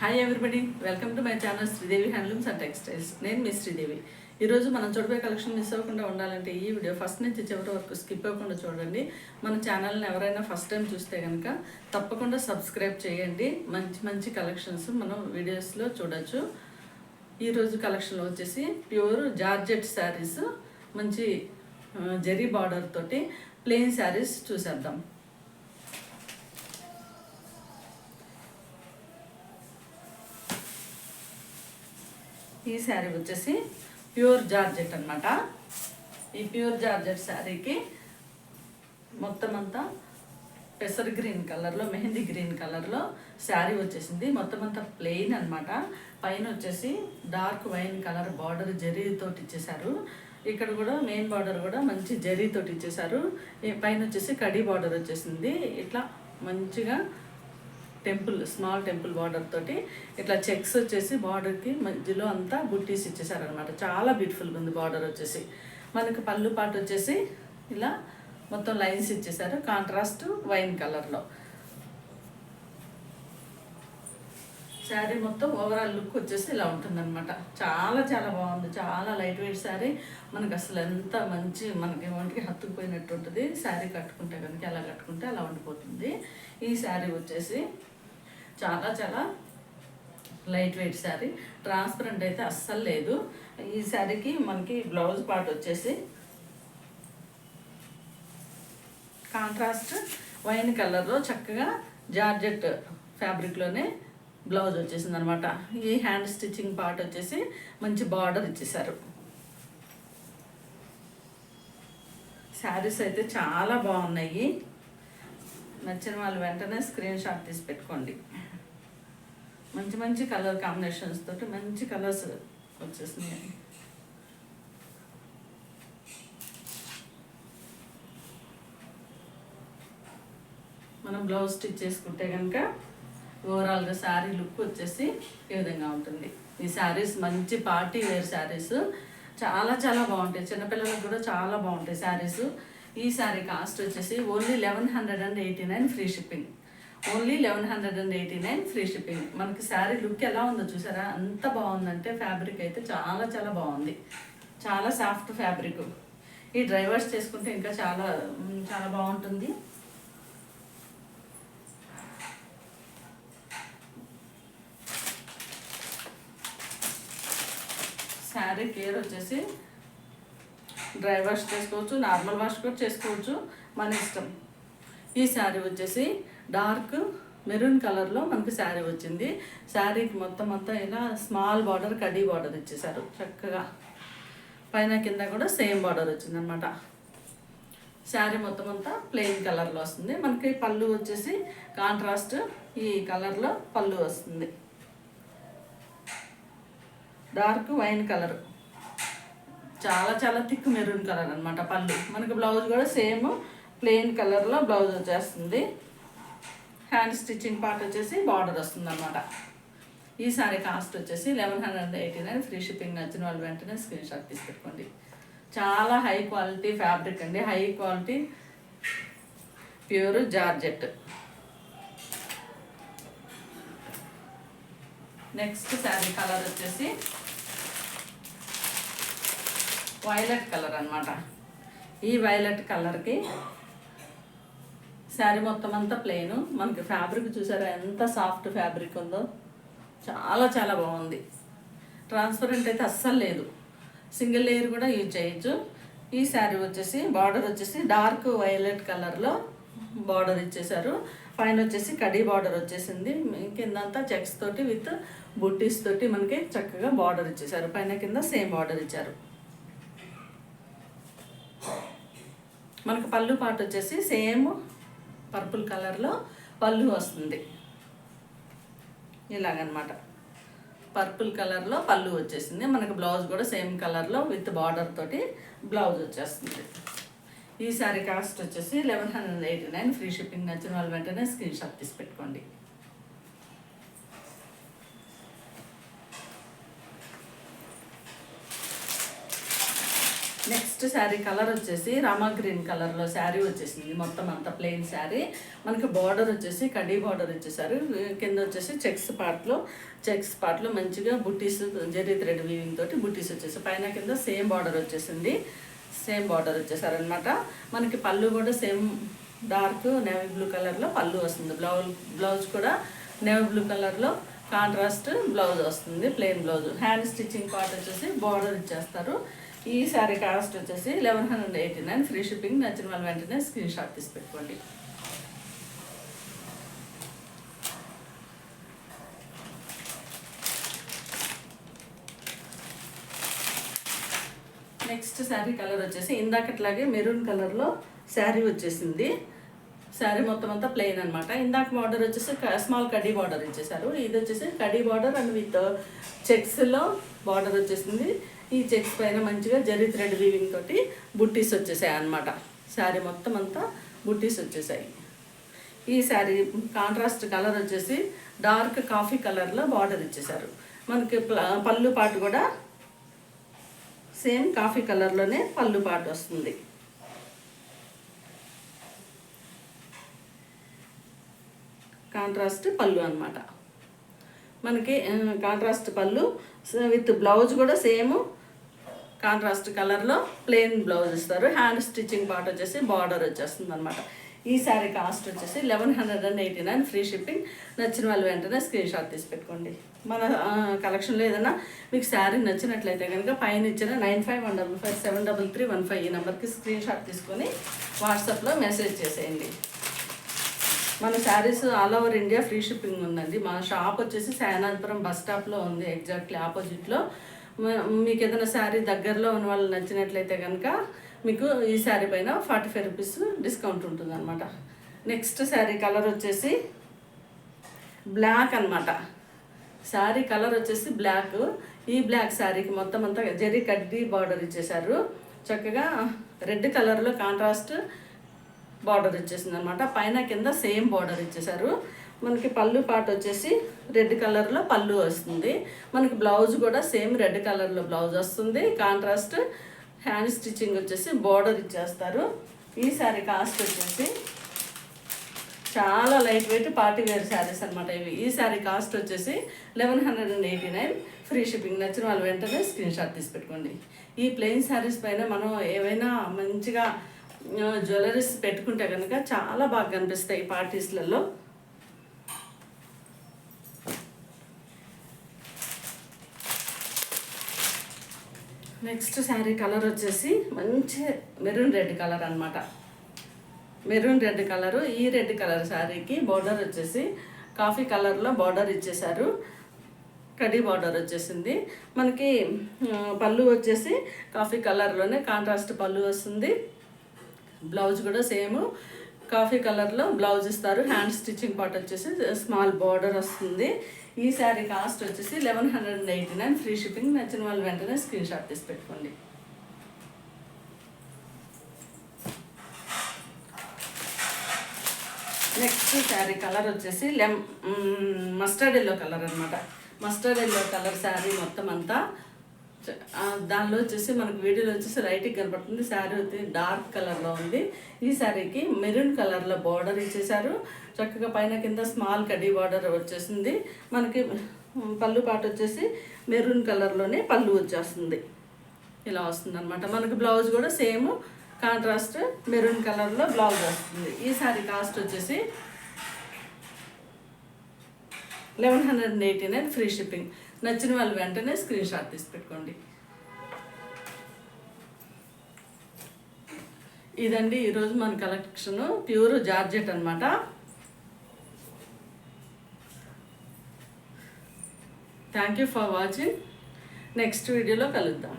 Hi everybody, welcome to my channel Sridevi handlooms and textiles. నేను మీ శ్రీదేవి. ఈరోజు మనం చూడబోయే కలెక్షన్ మిస్ అవ్వకుండా ఉండాలంటే ఈ వీడియో ఫస్ట్ నుంచి చివరి వరకు స్కిప్ అవ్వకుండా చూడండి. మన ఛానల్ని ఎవరైనా ఫస్ట్ టైం చూస్తే కనుక తప్పకుండా సబ్స్క్రైబ్ చేయండి. మంచి మంచి కలెక్షన్స్ మనం వీడియోస్లో చూడొచ్చు. ఈరోజు కలెక్షన్లో వచ్చేసి ప్యూర్ జార్జెట్ శారీస్, మంచి జరీ బార్డర్ తోటి ప్లెయిన్ శారీస్ చూసేద్దాం. ఈ శారీ వచ్చేసి ప్యూర్ జార్జెట్ అనమాట. ఈ ప్యూర్ జార్జెట్ శారీకి మొత్తం అంతా పెసర్ గ్రీన్ కలర్లో, మెహందీ గ్రీన్ కలర్లో శారీ వచ్చేసింది. మొత్తం అంతా ప్లెయిన్ అనమాట. పైన వచ్చేసి డార్క్ వైన్ కలర్ బార్డర్ జరీతోటి ఇచ్చేసారు. ఇక్కడ కూడా మెయిన్ బార్డర్ కూడా మంచి జరీతోటి ఇచ్చేసారు. పైన వచ్చేసి కడీ బార్డర్ వచ్చేసింది. ఇట్లా మంచిగా స్మాల్ టెంపుల్ బార్డర్ తోటి ఇట్లా చెక్స్ వచ్చేసి బార్డర్కి మధ్యలో అంతా బుట్టీస్ ఇచ్చేసారనమాట. చాలా బ్యూటిఫుల్గా ఉంది బార్డర్ వచ్చేసి. మనకి పళ్ళు పాటు వచ్చేసి ఇలా మొత్తం లైన్స్ ఇచ్చేసారు కాంట్రాస్ట్ వైన్ కలర్లో. శారీ మొత్తం ఓవరాల్ లుక్ వచ్చేసి ఇలా ఉంటుందన్నమాట. చాలా చాలా బాగుంది. చాలా లైట్ వెయిట్ శారీ. మనకు అసలు ఎంత మంచి మనకి ఒంటికి హత్తుకుపోయినట్టు ఉంటుంది. శారీ కట్టుకుంటే కనుక ఎలా కట్టుకుంటే అలా ఉండిపోతుంది. ఈ శారీ వచ్చేసి చాలా చాలా లైట్ వెయిట్ శారీ. ట్రాన్స్పరెంట్ అయితే అస్సలు లేదు. ఈ శారీకి మనకి బ్లౌజ్ పార్ట్ వచ్చేసి కాంట్రాస్ట్ వైన్ కలర్లో చక్కగా జార్జెట్ ఫ్యాబ్రిక్లోనే బ్లౌజ్ వచ్చేసింది అనమాట. ఈ హ్యాండ్ స్టిచ్చింగ్ పార్ట్ వచ్చేసి మంచి బార్డర్ ఇచ్చేసారు. శారీస్ అయితే చాలా బాగున్నాయి. నచ్చిన వాళ్ళు వెంటనే స్క్రీన్ షాట్ తీసి పెట్టుకోండి. మంచి మంచి కలర్ కాంబినేషన్స్ తోటి మంచి కలర్స్ వచ్చేసినాయి. మనం బ్లౌజ్ స్టిచ్ చేసుకుంటే కనుక ఓవరాల్గా శారీ లుక్ వచ్చేసి ఈ విధంగా ఉంటుంది. ఈ శారీస్ మంచి పార్టీ వేర్ శారీస్. చాలా చాలా బాగుంటాయి. చిన్నపిల్లలకు కూడా చాలా బాగుంటాయి శారీస్. ఈ శారీ కాస్ట్ వచ్చేసి only 1189 free shipping. Only 1189 free shipping. మనకి శారీ లుక్ ఎలా ఉందో చూసారా? అంత బాగుందంటే ఫ్యాబ్రిక్ అయితే చాలా చాలా బాగుంది. చాలా సాఫ్ట్ ఫ్యాబ్రిక్. ఈ డ్రైవర్స్ చేసుకుంటే ఇంకా చాలా చాలా బాగుంటుంది. శారీ కేర్ వచ్చేసి డ్రై వాష్ చేసుకోవచ్చు, నార్మల్ వాష్ కూడా చేసుకోవచ్చు, మన ఇష్టం. ఈ శారీ వచ్చేసి డార్క్ మెరూన్ కలర్లో మనకి శారీ వచ్చింది. శారీకి మొత్తం అంతా ఇలా స్మాల్ బార్డర్ కడీ బార్డర్ ఇచ్చేసారు చక్కగా. పైన కింద కూడా సేమ్ బార్డర్ వచ్చిందనమాట. శారీ మొత్తం అంతా ప్లెయిన్ కలర్లో వస్తుంది. మనకి పళ్ళు వచ్చేసి కాంట్రాస్ట్ ఈ కలర్లో పళ్ళు వస్తుంది. డార్క్ వైన్ కలర్, చాలా చాలా థిక్ మెరూన్ కలర్ అనమాట పళ్ళు. మనకి బ్లౌజ్ కూడా సేమ్ ప్లెయిన్ కలర్లో బ్లౌజ్ వచ్చేస్తుంది. హ్యాండ్ స్టిచ్చింగ్ పార్ట్ వచ్చేసి బార్డర్ వస్తుంది అనమాట. ఈ సారీ కాస్ట్ వచ్చేసి 1189 ఫ్రీ షిప్పింగ్. నచ్చిన వాళ్ళు వెంటనే స్క్రీన్ షాట్ తీసి పెట్టుకోండి. చాలా హై క్వాలిటీ ఫ్యాబ్రిక్ అండి. High quality pure georgette. Next sari colour వచ్చేసి వైలెట్ కలర్ అనమాట. ఈ వైలెట్ కలర్కి శారీ మొత్తం అంతా ప్లెయిన్. మనకి ఫ్యాబ్రిక్ చూసారా ఎంత సాఫ్ట్ ఫ్యాబ్రిక్ ఉందో? చాలా చాలా బాగుంది. ట్రాన్స్పరెంట్ అయితే అస్సలు లేదు. సింగిల్ లేయర్ కూడా యూజ్ చేయొచ్చు. ఈ శారీ వచ్చేసి బార్డర్ వచ్చేసి డార్క్ వైలెట్ కలర్లో బార్డర్ ఇచ్చేసారు. పైన వచ్చేసి కడీ బార్డర్ వచ్చేసింది. కిందంతా చెక్స్ తోటి విత్ బుట్టీస్ తోటి మనకి చక్కగా బార్డర్ ఇచ్చేసారు. పైన కింద సేమ్ బార్డర్ ఇచ్చారు. మనకు పళ్ళు పాటు వచ్చేసి సేమ్ పర్పుల్ కలర్లో పళ్ళు వస్తుంది. ఇలాగనమాట పర్పుల్ కలర్లో పళ్ళు వచ్చేసింది. మనకు బ్లౌజ్ కూడా సేమ్ కలర్లో విత్ బార్డర్ తోటి బ్లౌజ్ వచ్చేస్తుంది. ఈ శారీ కాస్ట్ వచ్చేసి 1189 ఫ్రీ షిప్పింగ్. నచ్చిన వాళ్ళు వెంటనే స్క్రీన్ షాట్ తీసి పెట్టుకోండి. నెక్స్ట్ నెక్స్ట్ శారీ కలర్ వచ్చేసి రామా గ్రీన్ కలర్లో శారీ వచ్చేసింది. మొత్తం అంతా ప్లెయిన్ శారీ. మనకి బార్డర్ వచ్చేసి కడీ బార్డర్ ఇచ్చేసారు. కింద వచ్చేసి చెక్స్ పార్ట్లో మంచిగా బుట్టీస్ జరీ థ్రెడ్ వీవింగ్ తోటి బుట్టీస్ వచ్చేసి పైన కింద సేమ్ బార్డర్ వచ్చేసింది. సేమ్ బార్డర్ వచ్చేసారనమాట. మనకి పళ్ళు కూడా సేమ్ డార్క్ నేవీ బ్లూ కలర్లో పళ్ళు వస్తుంది. బ్లౌజ్ కూడా నేవీ బ్లూ కలర్లో కాంట్రాస్ట్ బ్లౌజ్ వస్తుంది, plain blouse. Hand stitching part వచ్చేసి బార్డర్ ఇచ్చేస్తారు. ఈ శారీ కాస్ట్ వచ్చేసి 1189, ఫ్రీ షిప్పింగ్. నచ్చిన వాళ్ళు వెంటనే స్క్రీన్ షాట్ తీసి పెట్టుకోండి. నెక్స్ట్ శారీ కలర్ వచ్చేసి ఇందాకట్లాగే మెరూన్ కలర్లో శారీ వచ్చేసింది. శారీ మొత్తం అంతా ప్లెయిన్ అనమాట. ఇందాక బార్డర్ వచ్చేసి స్మాల్ కడీ బార్డర్ ఇచ్చేసారు. ఇది వచ్చేసి కడీ బార్డర్ అండ్ విత్ చెక్స్లో బార్డర్ వచ్చేసింది. ఈ చెక్స్ పైన మంచిగా జరీ థ్రెడ్ వీవింగ్ తోటి బుట్టీస్ వచ్చేసాయి అన్నమాట. శారీ మొత్తం అంతా బుట్టీస్ వచ్చేసాయి. ఈ శారీ కాంట్రాస్ట్ కలర్ వచ్చేసి డార్క్ కాఫీ కలర్లో బార్డర్ ఇచ్చేసారు. మనకి పళ్ళు పాటు కూడా సేమ్ కాఫీ కలర్లోనే పళ్ళు పాటు వస్తుంది. కాంట్రాస్ట్ పళ్ళు అన్నమాట. మనకి కాంట్రాస్ట్ పళ్ళు విత్ బ్లౌజ్ కూడా సేమ్ కాంట్రాస్ట్ కలర్లో ప్లెయిన్ బ్లౌజ్ ఇస్తారు. హ్యాండ్ స్టిచ్చింగ్ పార్ట్ వచ్చేసి బార్డర్ వచ్చేస్తుంది అనమాట. ఈ శారీ కాస్ట్ వచ్చేసి 1189, ఫ్రీ షిప్పింగ్. నచ్చిన వాళ్ళు వెంటనే స్క్రీన్ షాట్ తీసి పెట్టుకోండి. మన కలెక్షన్లో ఏదైనా మీకు శారీ నచ్చినట్లయితే కనుక పైన ఇచ్చిన 9515573315 ఈ నెంబర్కి స్క్రీన్ షాట్ తీసుకొని వాట్సాప్లో మెసేజ్ చేసేయండి. మన saris all over India free shipping ఉందండి. మా షాప్ వచ్చేసి శానాథపురం బస్ స్టాప్లో ఉంది, ఎగ్జాక్ట్లీ ఆపోజిట్లో. మీకు ఏదైనా శారీ దగ్గరలో ఉన్న వాళ్ళు నచ్చినట్లయితే కనుక మీకు ఈ శారీ పైన 45 రూపీస్ డిస్కౌంట్ ఉంటుంది అనమాట. నెక్స్ట్ శారీ కలర్ వచ్చేసి బ్లాక్ అనమాట. శారీ కలర్ వచ్చేసి బ్లాక్. ఈ బ్లాక్ శారీకి మొత్తం అంతా జరీ కడ్డీ బార్డర్ ఇచ్చేసారు. చక్కగా రెడ్ కలర్లో కాంట్రాస్ట్ బార్డర్ ఇచ్చేసింది అనమాట. పైన కింద సేమ్ బార్డర్ ఇచ్చేసారు. మనకి పళ్ళు పాటు వచ్చేసి రెడ్ కలర్లో పళ్ళు వస్తుంది. మనకి బ్లౌజ్ కూడా సేమ్ రెడ్ కలర్లో బ్లౌజ్ వస్తుంది. కాంట్రాస్ట్ హ్యాండ్ స్టిచ్చింగ్ వచ్చేసి బార్డర్ ఇచ్చేస్తారు. ఈ శారీ కాస్ట్ వచ్చేసి చాలా light weight party wear saris అనమాట ఇవి. ఈ శారీ కాస్ట్ వచ్చేసి 1189, ఫ్రీ షిప్పింగ్. నచ్చిన వాళ్ళు వెంటనే స్క్రీన్ షాట్ తీసి పెట్టుకోండి. ఈ ప్లెయిన్ శారీస్ పైన మనం ఏవైనా మంచిగా జ్యువెలరీస్ పెట్టుకుంటే కనుక చాలా బాగా కనిపిస్తాయి పార్టీస్లలో. నెక్స్ట్ శారీ కలర్ వచ్చేసి మంచి మెరూన్ రెడ్ కలర్ అనమాట. Maroon red colour. ఈ రెడ్ కలర్ శారీకి బార్డర్ వచ్చేసి కాఫీ కలర్లో బార్డర్ ఇచ్చేసారు. కడీ బార్డర్ వచ్చేసింది. మనకి పళ్ళు వచ్చేసి కాఫీ కలర్లోనే కాంట్రాస్ట్ పళ్ళు వస్తుంది. బ్లౌజ్ కూడా సేమ్ కాఫీ కలర్లో బ్లౌజ్ ఇస్తారు. హ్యాండ్ స్టిచ్చింగ్ పార్ట్ వచ్చేసి స్మాల్ బార్డర్ వస్తుంది. ఈ శారీ కాస్ట్ వచ్చేసి 1189, ఫ్రీ షిప్పింగ్. నచ్చిన వాళ్ళు వెంటనే స్క్రీన్ షాట్ తీసి పెట్టుకోండి. నెక్స్ట్ శారీ కలర్ వచ్చేసి మస్టర్డ్ ఎల్లో కలర్ అనమాట. మస్టర్డ్ ఎల్లో కలర్ శారీ మొత్తం అంతా దానిలో వచ్చేసి మనకు వీడియోలో వచ్చేసి లైట్గా కనపడుతుంది. శారీ వచ్చి డార్క్ కలర్లో ఉంది. ఈ శారీకి మెరూన్ కలర్లో బార్డర్ ఇచ్చేసారు. చక్కగా పైన కింద స్మాల్ కడ్డీ బార్డర్ వచ్చేసింది. మనకి పళ్ళు పాటు వచ్చేసి మెరూన్ కలర్లోనే పళ్ళు వచ్చేస్తుంది. ఇలా వస్తుంది అనమాట. మనకి బ్లౌజ్ కూడా సేమ్ కాంట్రాస్ట్ మెరూన్ కలర్లో బ్లౌజ్ వస్తుంది. ఈ శారీ కాస్ట్ వచ్చేసి 1189, ఫ్రీ షిప్పింగ్. నచ్చిన వాళ్ళు వెంటనే స్క్రీన్ షాట్ తీసి పెట్టుకోండి. ఇదండి ఈరోజు మన కలెక్షన్. ప్యూర్ జార్జెట్ అనమాట. Thank you for watching. Next వీడియోలో కలుద్దాం.